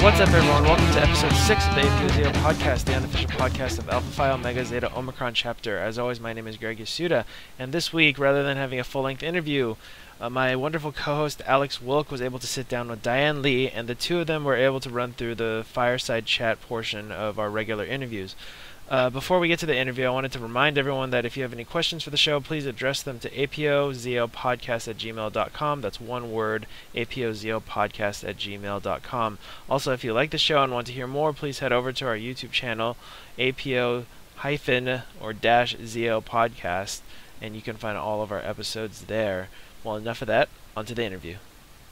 What's up, everyone? Welcome to episode 6 of the APO Zeta podcast, the unofficial podcast of Alpha Phi Omega Zeta Omicron chapter. As always, my name is Greg Yasuda, and this week, rather than having a full-length interview, my wonderful co-host Alex Wilk was able to sit down with Diane Lee, and the two of them were able to run through the fireside chat portion of our regular interviews. Before we get to the interview, I wanted to remind everyone that if you have any questions for the show, please address them to apozopodcast@gmail.com. That's one word, apozopodcast@gmail.com. Also, if you like the show and want to hear more, please head over to our YouTube channel, APO-ZO podcast, and you can find all of our episodes there. Well, enough of that, on to the interview.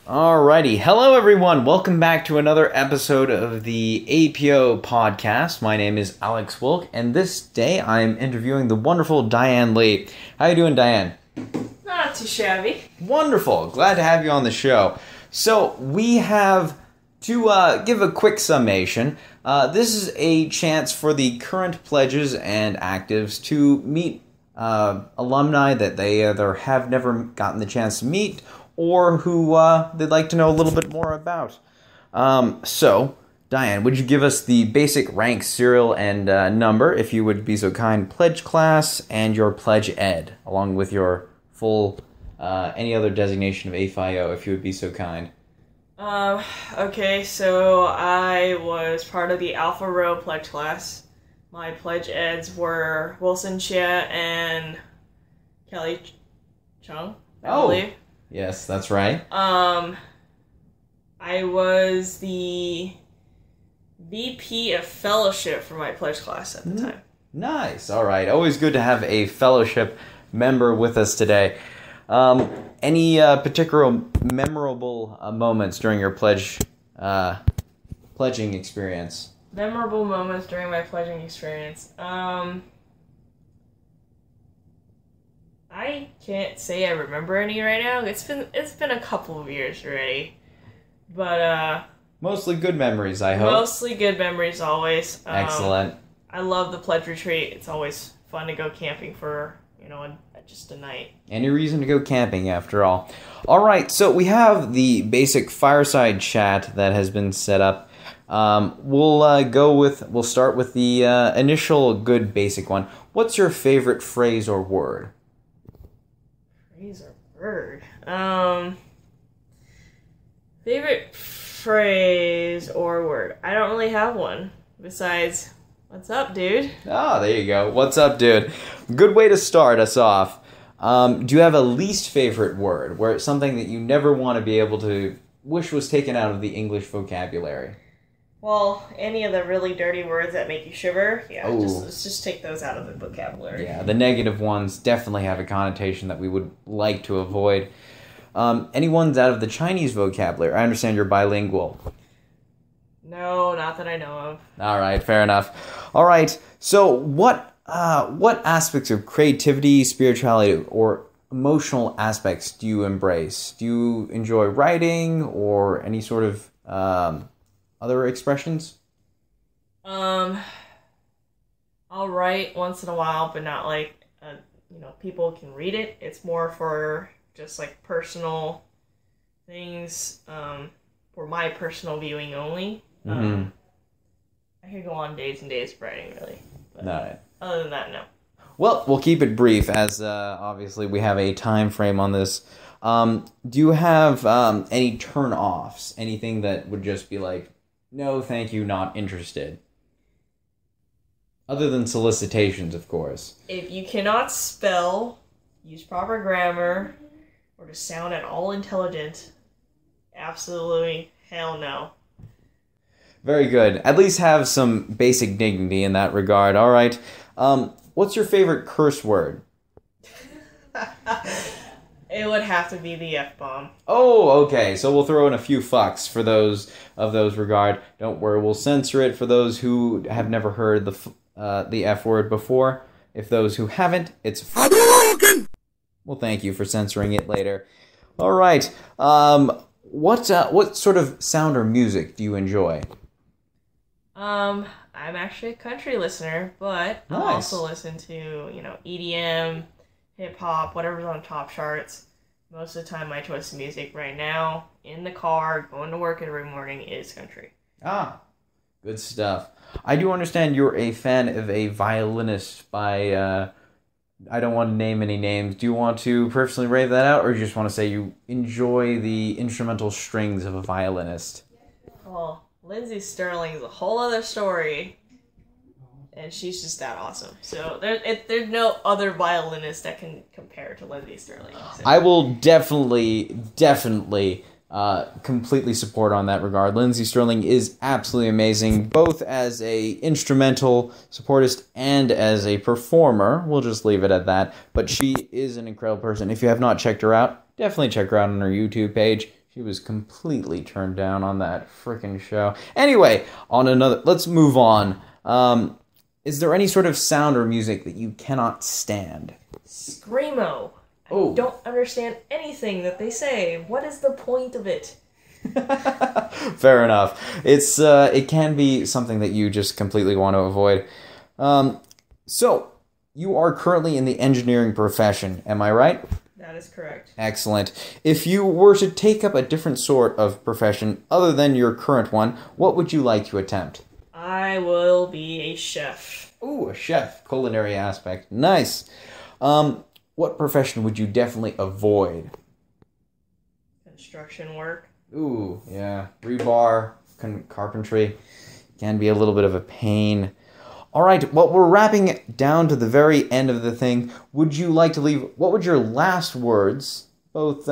Alrighty, hello everyone, welcome back to another episode of the APO podcast. My name is Alex Wilk, and this day I'm interviewing the wonderful Diane Lee. How you doing, Diane? Not too shabby. Wonderful, glad to have you on the show. So, we have to give a quick summation. This is a chance for the current pledges and actives to meet alumni that they either have never gotten the chance to meet or who they'd like to know a little bit more about. So, Diane, would you give us the basic rank, serial, and number, if you would be so kind, pledge class, and your pledge ed, along with your full, any other designation of APHIO, if you would be so kind. Okay, so I was part of the Alpha Rho pledge class. My pledge eds were Wilson, Cheah, and Kelly Cheung, I believe. Yes, that's right. I was the VP of Fellowship for my pledge class at the time. Nice. All right. Always good to have a fellowship member with us today. Any particular memorable moments during your pledging experience? Memorable moments during my pledging experience. I can't say I remember any right now. It's been a couple of years already, but mostly good memories, I hope. Mostly good memories always. Excellent. I love the pledge retreat. It's always fun to go camping for just a night. Any reason to go camping, after all. All right, so we have the basic fireside chat that has been set up. We'll start with the initial good basic one. What's your favorite phrase or word? Phrase or word? Favorite phrase or word? I don't really have one. Besides, what's up, dude? Ah, there you go. What's up, dude? Good way to start us off. Do you have a least favorite word, where it's something that you never want to be able to wish was taken out of the English vocabulary? Well, any of the really dirty words that make you shiver, let's just take those out of the vocabulary. Yeah, the negative ones definitely have a connotation that we would like to avoid. Any ones out of the Chinese vocabulary? I understand you're bilingual. No, not that I know of. All right, fair enough. All right, so what aspects of creativity, spirituality, or emotional aspects do you embrace? Do you enjoy writing or any sort of other expressions? I'll write once in a while, but not like, people can read it. It's more for just like personal things, for my personal viewing only. I could go on days and days of writing, really. But No. Other than that, no. Well, we'll keep it brief, as obviously we have a time frame on this. Do you have any turn-offs? Anything that would just be like, no, thank you, not interested? Other than solicitations, of course. If you cannot spell, use proper grammar, or to sound at all intelligent, absolutely hell no. Very good. At least have some basic dignity in that regard. All right. What's your favorite curse word? It would have to be the F-bomb. Oh, okay. So we'll throw in a few fucks for those of those regard. Don't worry, we'll censor it for those who have never heard the F word before. If those who haven't, it's Hadouken! Well, thank you for censoring it later. All right. What sort of sound or music do you enjoy? I'm actually a country listener, but Nice. I also listen to, EDM, hip-hop, whatever's on top charts. Most of the time, my choice of music right now, in the car, going to work every morning, is country. Ah, good stuff. I do understand you're a fan of a violinist by, I don't want to name any names. Do you want to personally rave that out, or do you just want to say you enjoy the instrumental strings of a violinist? Well, Lindsay Sterling is a whole other story, and she's just that awesome. So there's no other violinist that can compare to Lindsay Sterling. So. I will definitely completely support on that regard. Lindsay Sterling is absolutely amazing, both as a instrumental supportist and as a performer. We'll just leave it at that. But she is an incredible person. If you have not checked her out, definitely check her out on her YouTube page. She was completely turned down on that freaking show. Anyway, let's move on. Is there any sort of sound or music that you cannot stand? Screamo. I don't understand anything that they say. What is the point of it? Fair enough. It can be something that you just completely want to avoid. So, you are currently in the engineering profession, am I right? That is correct. Excellent. If you were to take up a different sort of profession other than your current one, what would you like to attempt? I will be a chef. Ooh, a chef. Culinary aspect. Nice. What profession would you definitely avoid? Construction work. Ooh, yeah. Rebar, carpentry can be a little bit of a pain. All right, well, we're wrapping down to the very end of the thing. Would you like to leave, what would your last words, both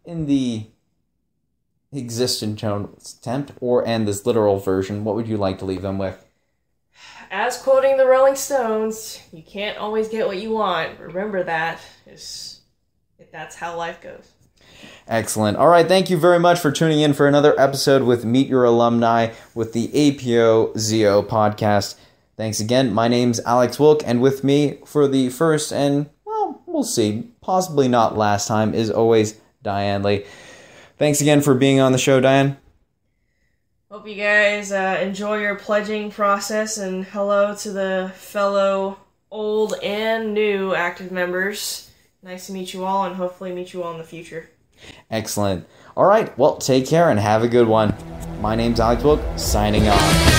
in the existent temp and this literal version, what would you like to leave them with? As quoting the Rolling Stones, you can't always get what you want. Remember that. That's how life goes. Excellent. All right, thank you very much for tuning in for another episode with Meet Your Alumni with the APO Zeta podcast. Thanks again. My name's Alex Wilk, and with me for the first and, well, we'll see, possibly not last time, is always Diane Lee. Thanks again for being on the show, Diane. Hope you guys enjoy your pledging process, and hello to the fellow old and new active members. Nice to meet you all, and hopefully meet you all in the future. Excellent. All right, well, take care and have a good one. My name's Alex Wilk, signing off.